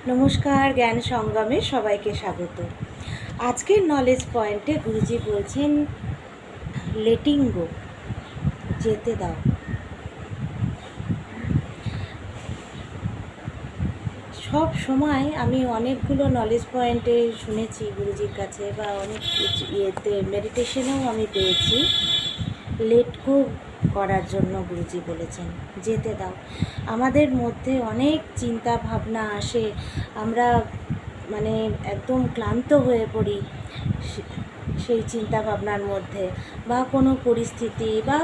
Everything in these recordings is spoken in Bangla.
নমস্কার, জ্ঞান সঙ্গমে সবাইকে স্বাগত। আজকের নলেজ পয়েন্টে গুরুজি বলছেন লেটিং গো, যেতে দাও। সব সময় আমি অনেকগুলো নলেজ পয়েন্টে শুনেছি গুরুজির কাছে, বা অনেক ইয়েতে মেডিটেশনেও আমি পেয়েছি লেট গো করার জন্য গুরুজি বলেছেন যেতে দাও। আমাদের মধ্যে অনেক চিন্তা ভাবনা আসে, আমরা একদম ক্লান্ত হয়ে পড়ি সেই চিন্তা ভাবনার মধ্যে, বা কোনো পরিস্থিতি বা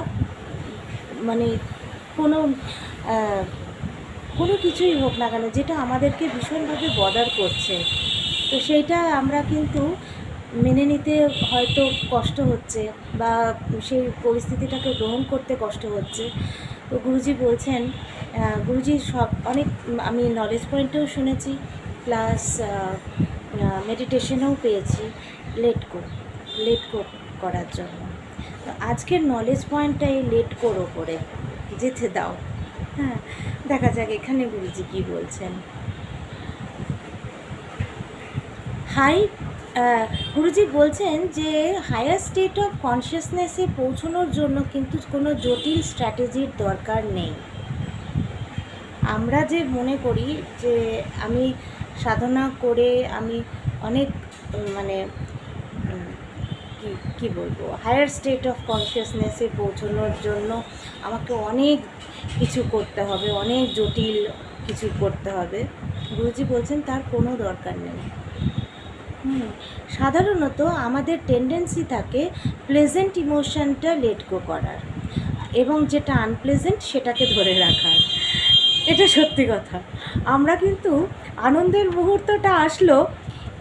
কোনো কোনো কিছুই হোক না কেন যেটা আমাদেরকে ভীষণভাবে বদার করছে, তো সেইটা আমরা কিন্তু মেনে নিতে হয়তো কষ্ট হচ্ছে, বা সেই পরিস্থিতিটাকে গ্রহণ করতে কষ্ট হচ্ছে। তো গুরুজি বলছেন, গুরুজি অনেক আমি নলেজ পয়েন্টেও শুনেছি, প্লাস মেডিটেশনেও পেয়েছি লেট গো করার জন্য। তো আজকের নলেজ পয়েন্টটা এই লেট গোর ওপরে, যেতে দাও। হ্যাঁ, দেখা যাক এখানে গুরুজি কী বলছেন। গুরুজি বলছেন যে হায়ার স্টেট অফ কনসিয়াসনেসে পৌঁছানোর জন্য কিন্তু কোনো জটিল স্ট্র্যাটেজির দরকার নেই। আমরা যে মনে করি যে আমি সাধনা করে আমি অনেক কি বলবো, হায়ার স্টেট অফ কনসিয়াসনেসে পৌঁছানোর জন্য আমাকে অনেক কিছু করতে হবে, অনেক জটিল কিছু করতে হবে। গুরুজি বলছেন তার কোনো দরকার নেই। সাধারণত আমাদের টেন্ডেন্সি থাকে প্লেজেন্ট ইমোশনটা লেট গো করার, এবং যেটা আনপ্লেজেন্ট সেটাকে ধরে রাখার। এটা সত্যি কথা। আমরা কিন্তু আনন্দের মুহূর্তটা আসলো,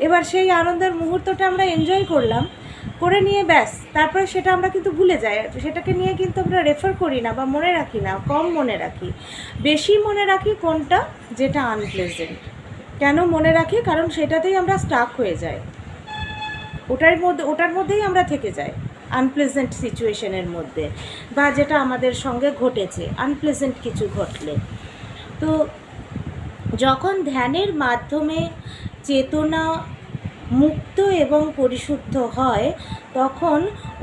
এবার সেই আনন্দের মুহূর্তটা আমরা এনজয় করলাম, করে নিয়ে ব্যাস, তারপরে সেটা আমরা কিন্তু ভুলে যাই, সেটাকে নিয়ে কিন্তু আমরা রেফার করি না বা মনে রাখি না, কম মনে রাখি। বেশি মনে রাখি কোনটা, যেটা আনপ্লেজেন্ট। কেন মনে রাখি? কারণ সেটাতেই আমরা স্টাক হয়ে যাই, ওটার মধ্যেই আমরা থেকে যাই, আনপ্লেজেন্ট সিচুয়েশনের মধ্যে, বা যেটা আমাদের সঙ্গে ঘটেছে আনপ্লেজেন্ট কিছু ঘটলে। তো যখন ধ্যানের মাধ্যমে চেতনা মুক্ত এবং পরিশুদ্ধ হয়, তখন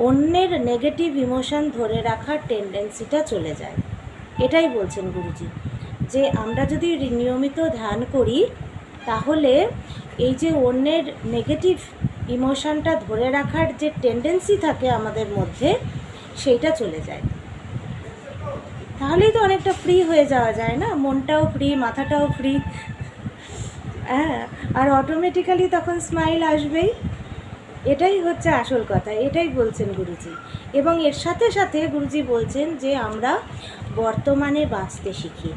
অন্যের নেগেটিভ ইমোশন ধরে রাখার টেন্ডেন্সিটা চলে যায়। এটাই বলছেন গুরুজি, যে আমরা যদি নিয়মিত ধ্যান করি, তাহলে এই যে অন্যের নেগেটিভ ইমোশনটা ধরে রাখার যে টেন্ডেন্সি থাকে আমাদের মধ্যে, সেইটা চলে যায়। তাহলেই তো অনেকটা ফ্রি হয়ে যাওয়া যায় না, মনটাও ফ্রি, মাথাটাও ফ্রি। হ্যাঁ, আর অটোমেটিক্যালি তখন স্মাইল আসবেই। এটাই হচ্ছে আসল কথা, এটাই বলছেন গুরুজি। এবং এর সাথে সাথে গুরুজি বলছেন যে আমরা বর্তমানে বাঁচতে শিখি।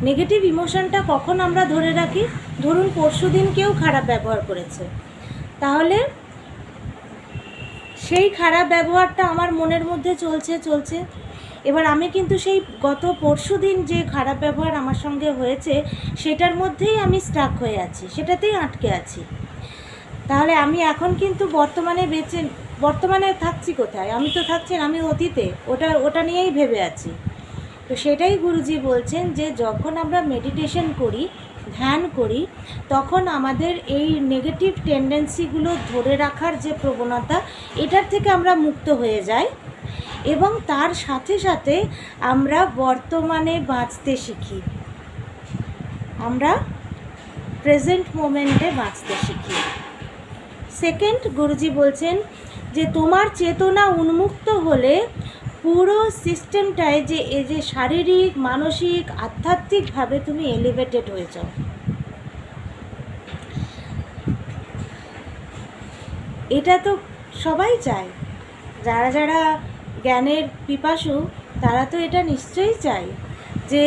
নেগেটিভ ইমোশনটা কখন আমরা ধরে রাখি? ধরুন পরশুদিন কেউ খারাপ ব্যবহার করেছে, তাহলে সেই খারাপ ব্যবহারটা আমার মনের মধ্যে চলছে। এবার আমি কিন্তু সেই গত পরশুদিন যে খারাপ ব্যবহার আমার সঙ্গে হয়েছে, সেটার মধ্যেই আমি স্টাক হয়ে আছি, সেটাতেই আটকে আছি। তাহলে আমি এখন কিন্তু বর্তমানে থাকছি কোথায়? আমি তো থাকছি না, আমি অতীতে, ওটা নিয়েই ভেবে আছি। তো সেটাই গুরুজি বলছেন যে যখন আমরা মেডিটেশন করি, ধ্যান করি, তখন আমাদের এই নেগেটিভ টেন্ডেন্সিগুলো ধরে রাখার যে প্রবণতা, এটার থেকে আমরা মুক্ত হয়ে যাই, এবং তার সাথে সাথে আমরা বর্তমানে বাঁচতে শিখি, আমরা প্রেজেন্ট মোমেন্টে বাঁচতে শিখি। সেকেন্ড, গুরুজি বলছেন যে তোমার চেতনা উন্মুক্ত হলে পুরো সিস্টেমটায় এই যে শারীরিক, মানসিক, আধ্যাত্মিকভাবে তুমি এলিভেটেড হয়ে যাও। এটা তো সবাই চায়, যারা জ্ঞানের পিপাসু, তারা তো এটা নিশ্চয়ই চায় যে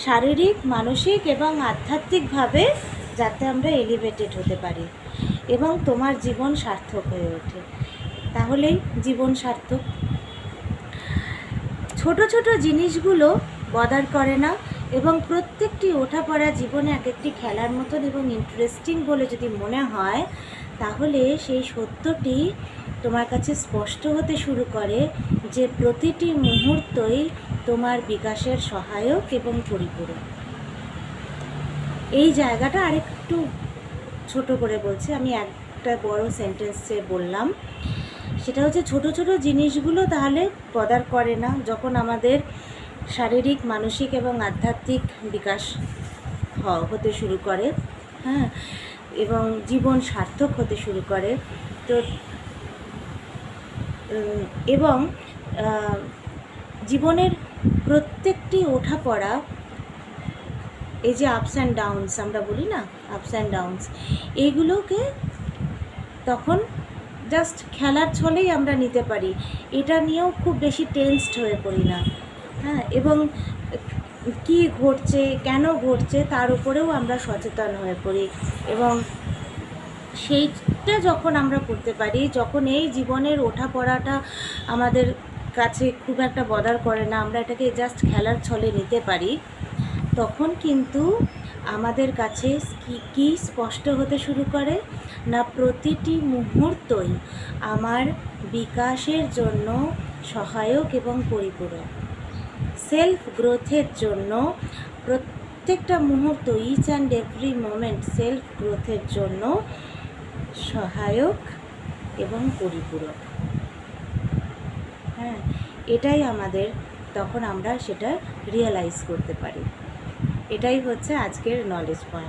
শারীরিক, মানসিক এবং আধ্যাত্মিকভাবে যাতে আমরা এলিভেটেড হতে পারি এবং তোমার জীবন সার্থক হয়ে ওঠে। তাহলেই জীবন সার্থক। ছোট ছোট জিনিসগুলো বদার করে না, এবং প্রত্যেকটি ওঠা পড়া জীবনে এক একটি খেলার মতন এবং ইন্টারেস্টিং বলে যদি মনে হয়, তাহলে সেই সত্যটি তোমার কাছে স্পষ্ট হতে শুরু করে যে প্রতিটি মুহূর্তই তোমার বিকাশের সহায়ক এবং পরিপূরক। এই জায়গাটা আরেকটু ছোট করে বলছি, আমি একটা বড় সেন্টেন্সে বললাম। সেটা হচ্ছে ছোট ছোট জিনিসগুলো তাহলে বদার করে না যখন আমাদের শারীরিক, মানসিক এবং আধ্যাত্মিক বিকাশ হতে শুরু করে, হ্যাঁ, এবং জীবন সার্থক হতে শুরু করে। তো এবং জীবনের প্রত্যেকটি ওঠাপড়া, এই যে আপস অ্যান্ড ডাউনস আমরা বলি না, আপস অ্যান্ড ডাউনস, এইগুলোকে তখন জাস্ট খেলার ছলেই আমরা নিতে পারি। এটা নিয়েও খুব বেশি টেনসড হয়ে পড়ি না, হ্যাঁ, এবং কি ঘটছে, কেন ঘটছে তার উপরেও আমরা সচেতন হয়ে পড়ি। এবং সেইটা যখন আমরা করতে পারি, যখন এই জীবনের ওঠাপড়াটা আমাদের কাছে খুব একটা বদার করে না, আমরা এটাকে জাস্ট খেলার ছলে নিতে পারি, তখন কিন্তু আমাদের কাছে কি স্পষ্ট হতে শুরু করে না, প্রতিটি মুহূর্তই আমার বিকাশের জন্য সহায়ক এবং পরিপূরক। সেলফ গ্রোথের জন্য প্রত্যেকটা মুহূর্ত, each and every moment self গ্রোথের জন্য সহায়ক এবং পরিপূরক। হ্যাঁ, এটাই আমাদের, তখন আমরা সেটা রিয়েলাইজ করতে পারি। এটাই হচ্ছে আজকের নলেজ পয়েন্ট।